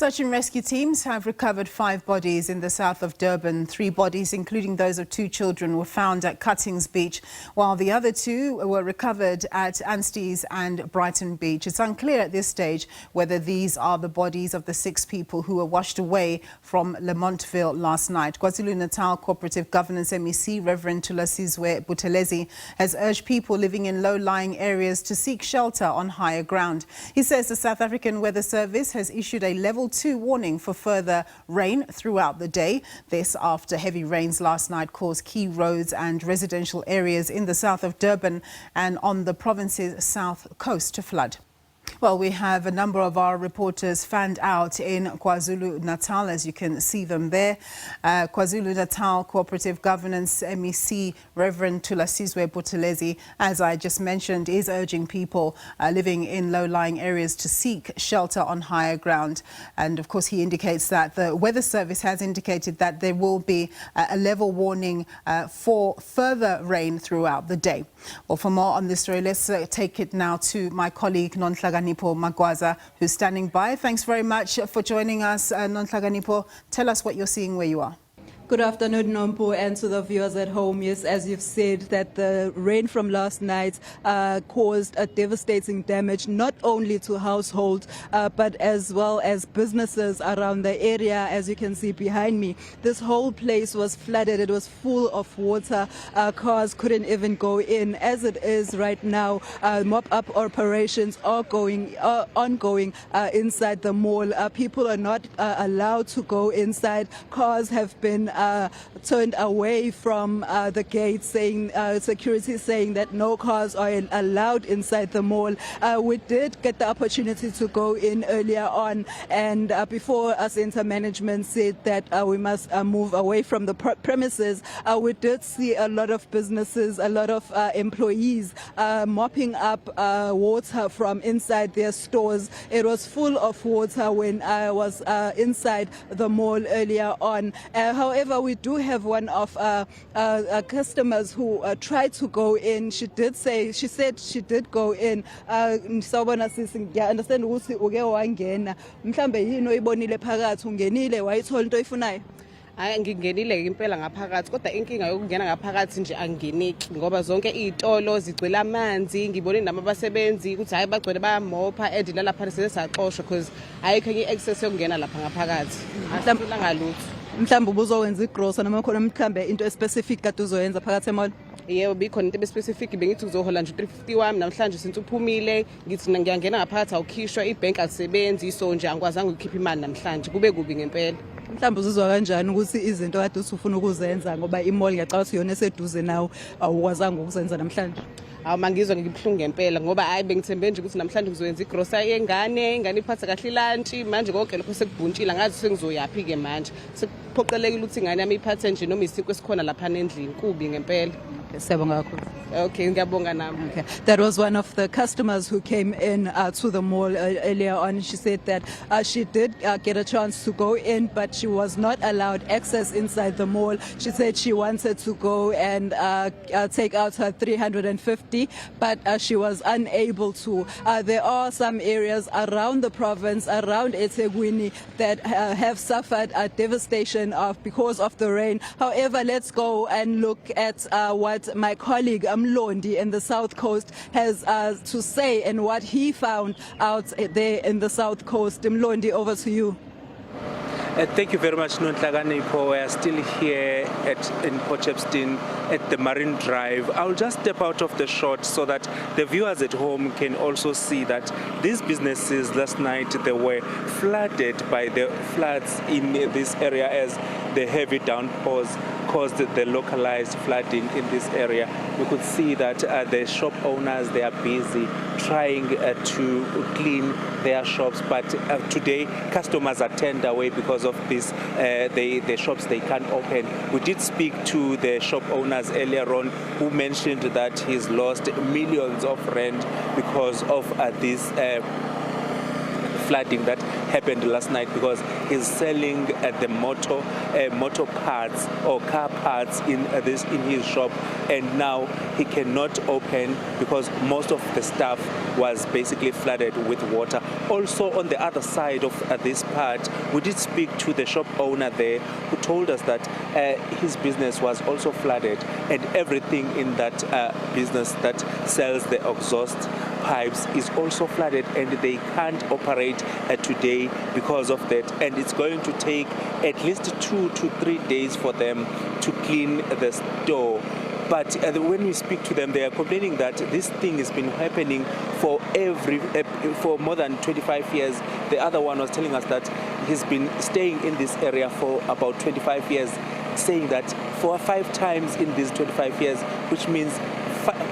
Search and rescue teams have recovered 5 bodies in the south of Durban. 3 bodies, including those of 2 children, were found at Cuttings Beach, while the other 2 were recovered at Ansteys and Brighton Beach. It's unclear at this stage whether these are the bodies of the 6 people who were washed away from Lamontville last night. KwaZulu-Natal Cooperative Governance MEC Reverend Thulasizwe Buthelezi has urged people living in low-lying areas to seek shelter on higher ground. He says the South African Weather Service has issued a level 2 warning for further rain throughout the day. This after heavy rains last night caused key roads and residential areas in the south of Durban and on the province's south coast to flood. Well, we have a number of our reporters fanned out in KwaZulu-Natal, as you can see them there. KwaZulu-Natal Cooperative Governance MEC Reverend Thulasizwe Buthelezi, as I just mentioned, is urging people living in low-lying areas to seek shelter on higher ground. And of course, he indicates that the Weather Service has indicated that there will be a level warning for further rain throughout the day. Well, for more on this story, let's take it now to my colleague Nonhlakanipho Magwaza, who's standing by. Thanks very much for joining us, Nonhlakanipho. Tell us what you're seeing where you are. Good afternoon, Nompo, and to the viewers at home. Yes, as you've said, that the rain from last night caused a devastating damage, not only to households, but as well as businesses around the area. As you can see behind me, this whole place was flooded. It was full of water. Cars couldn't even go in. As it is right now, mop-up operations are ongoing inside the mall. People are not allowed to go inside. Cars have been turned away from the gate, saying security saying that no cars are allowed inside the mall. We did get the opportunity to go in earlier on, and before us center management said that we must move away from the premises, we did see a lot of businesses, a lot of employees mopping up water from inside their stores. It was full of water when I was inside the mall earlier on. However, we do have one of customers who tried to go in. She said she did go in. Sawubona sisi, ngiya-understand ukuthi uke wangena. Mhlambe yini oyibonile phakathi, ungenile wayithola into oyifunayo? Hayi, ngingenile impela ngaphakathi, kodwa inkinga yokungena ngaphakathi nje angingeneki ngoba zonke izitolo zigcwele amanzi. Ngibone nami abasebenzi ukuthi hayi bagcwele bayamopha edila lapha sesaxoshwa because ayikho enye access yokungena lapha ngaphakathi. Mhlawumbe ngalutho. Mhlawumbe ubuzowenza igrosa noma khona mhlambe into specific kade uzoyenza phakathi emall? Yebo, bikhona into specific bengithi uzohola nje 350 wami namhlanje since uphumile ngithi ngiyangena ngaphakathi awukhishwa ibank alisebenzi so nje angikwazanga ukukhipha imali namhlanje kube kubi ngempela. Mhlawumbe uzizwa kanjani ukuthi izinto kade usufuna ukuzenza ngoba imall ngiyacabanga ukuthi yona eseduze nawo awukwazanga ukuzenza namhlanje? Mangizwa ngibhlungu ngempela ngoba hayi bengithembe nje ukuthi namhlanje ngizoyenza igrosa yengane, ingane iphatha kahle lunch, manje konke lokho sekubhuntshila ngathi sengizoyapi ke manje. Sekuphoqelekile ukuthi ingane yami iphathe nje noma isinkwe esikhona lapha endlini, kubi ngempela. Okay, okay. That was one of the customers who came in to the mall earlier on. She said that she did get a chance to go in, but she was not allowed access inside the mall. She said she wanted to go and take out her 350, but she was unable to. There are some areas around the province, around eThekwini, that have suffered a devastation because of the rain. However, let's go and look at what my colleague Mlondi in the South Coast has to say and what he found out there in the South Coast. Mlondi, over to you. Thank you very much, Nonhlakanipho. We are still here in Potchefstroom at the Marine Drive. I'll just step out of the shot so that the viewers at home can also see that these businesses last night, they were flooded by the floods in this area as the heavy downpours caused the localized flooding in this area. You could see that the shop owners, they are busy trying to clean their shops, but today customers are turned away because of this. The shops, they can't open. We did speak to the shop owners earlier on who mentioned that he's lost millions of rent because of this flooding that happened last night, because he's selling the motor parts or car parts in his shop, and now he cannot open because most of the stuff was basically flooded with water. Also, on the other side of this part, we did speak to the shop owner there, who told us that his business was also flooded, and everything in that business that sells the exhaust pipes is also flooded, and they can't operate today because of that, and it's going to take at least 2 to 3 days for them to clean the store. But when we speak to them, they are complaining that this thing has been happening for more than 25 years. The other one was telling us that he's been staying in this area for about 25 years, saying that for 5 times in these 25 years, which means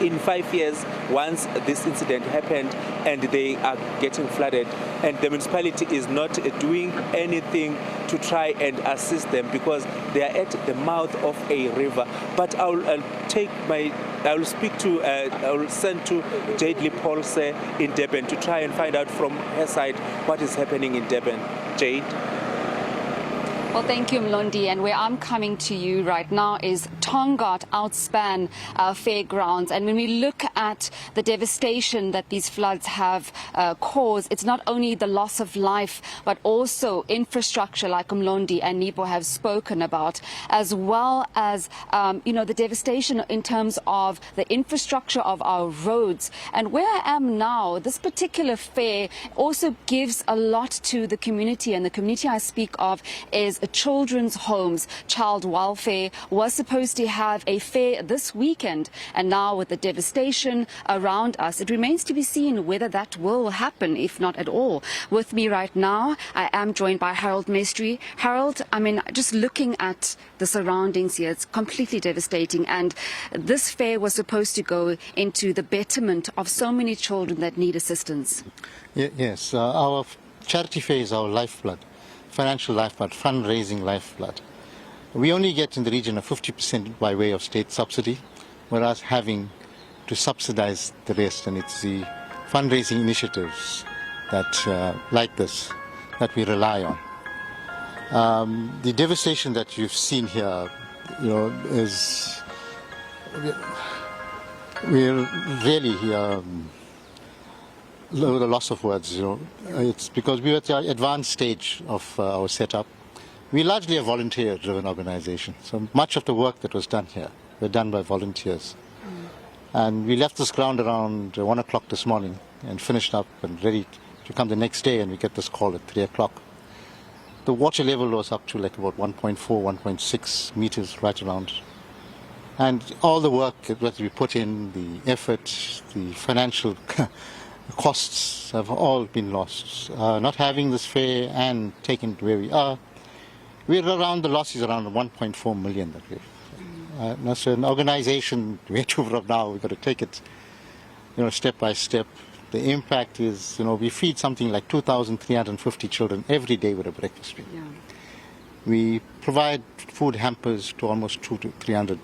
in 5 years, once this incident happened and they are getting flooded, and the municipality is not doing anything to try and assist them because they are at the mouth of a river. But I will send to Jade Lee-Paulse in Durban to try and find out from her side what is happening in Durban. Jade? Well, thank you, Mlondi. And where I'm coming to you right now is Tongaat Outspan Fairgrounds. And when we look at the devastation that these floods have caused, it's not only the loss of life, but also infrastructure like Mlondi and Nipo have spoken about, as well as, the devastation in terms of the infrastructure of our roads. And where I am now, this particular fair also gives a lot to the community. And the community I speak of is children's homes. Child welfare was supposed to have a fair this weekend, and now with the devastation around us, it remains to be seen whether that will happen, if not at all. With me right now, I am joined by Harold Mestry. Harold, just looking at the surroundings here, it's completely devastating, and this fair was supposed to go into the betterment of so many children that need assistance. Yes, our charity fair is our lifeblood. Financial lifeblood, fundraising lifeblood. We only get in the region of 50% by way of state subsidy, whereas having to subsidize the rest, and it's the fundraising initiatives that, like this, that we rely on. The devastation that you've seen here, is we're really the loss of words, It's because we're at the advanced stage of our setup. We're largely a volunteer-driven organization. So much of the work that was done here were done by volunteers. And we left this ground around 1 o'clock this morning and finished up and ready to come the next day, and we get this call at 3 o'clock. The water level was up to like about 1.4, 1.6 meters right around. And all the work that we put in, the effort, the financial costs have all been lost. Not having this fair and taking it where we are, we're around, the loss is around 1.4 million that we've. That's an organization, we're from now, we've got to take it, step by step. The impact is, we feed something like 2,350 children every day with a breakfast meal. Yeah. We provide food hampers to almost 200 to 300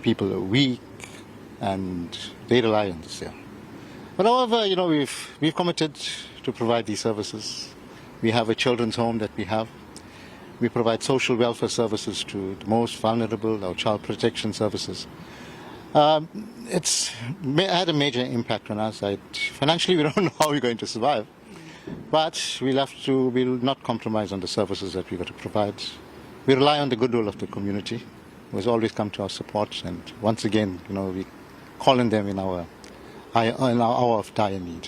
people a week, and they rely on this. Yeah. But however, we've committed to provide these services. We have a children's home that we have. We provide social welfare services to the most vulnerable, our child protection services. It's had a major impact on us. Financially, we don't know how we're going to survive. But we'll not compromise on the services that we've got to provide. We rely on the goodwill of the community, who has always come to our support. And once again, we call on them in our hour of dire need.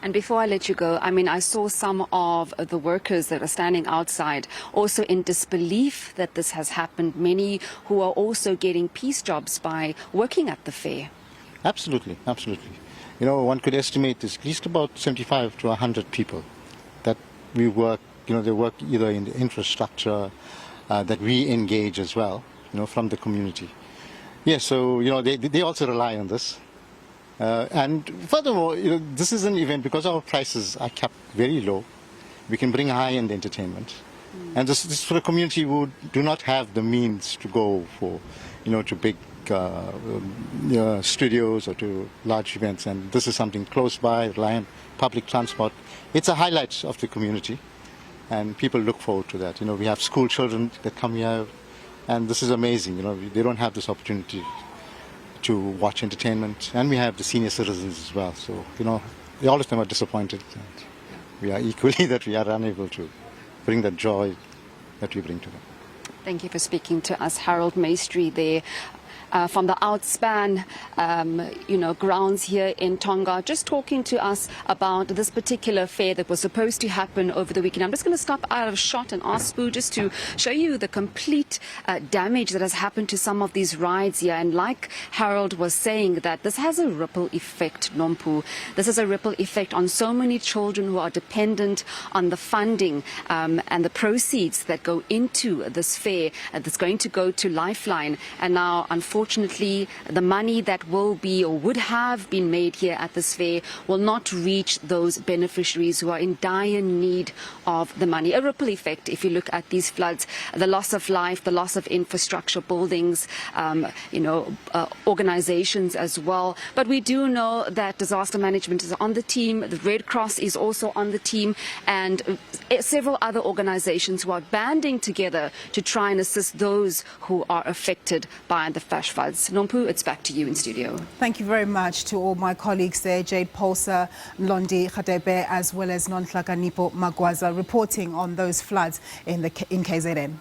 And before I let you go, I saw some of the workers that are standing outside also in disbelief that this has happened. Many who are also getting piece jobs by working at the fair. Absolutely, absolutely. One could estimate there's at least about 75 to 100 people that we work, they work either in the infrastructure that we engage as well, from the community. Yes, so, they also rely on this. And furthermore, this is an event, because our prices are kept very low, we can bring high-end entertainment. And this is for a community who do not have the means to go for, to big studios or to large events. And this is something close by, reliant public transport. It's a highlight of the community, and people look forward to that. We have school children that come here, and this is amazing. They don't have this opportunity to watch entertainment, and we have the senior citizens as well. So, all of them are disappointed. And we are equally that we are unable to bring the joy that we bring to them. Thank you for speaking to us, Harold Maestri there. From the Outspan, grounds here in Tonga, just talking to us about this particular fair that was supposed to happen over the weekend. I'm just going to stop out of shot and ask Spoo just to show you the complete damage that has happened to some of these rides here. And like Harold was saying, that this has a ripple effect, Nompu. This has a ripple effect on so many children who are dependent on the funding and the proceeds that go into this fair that's going to go to Lifeline. And now, unfortunately, the money that will be or would have been made here at this fair will not reach those beneficiaries who are in dire need of the money. A ripple effect if you look at these floods, the loss of life, the loss of infrastructure, buildings, organizations as well. But we do know that disaster management is on the team, the Red Cross is also on the team, and several other organizations who are banding together to try and assist those who are affected by the flash floods. Nompu, it's back to you in studio. Thank you very much to all my colleagues there, Jade Polsa, Mlondi Khadebe, as well as Nonhlaka Nipo Magwaza, reporting on those floods in KZN.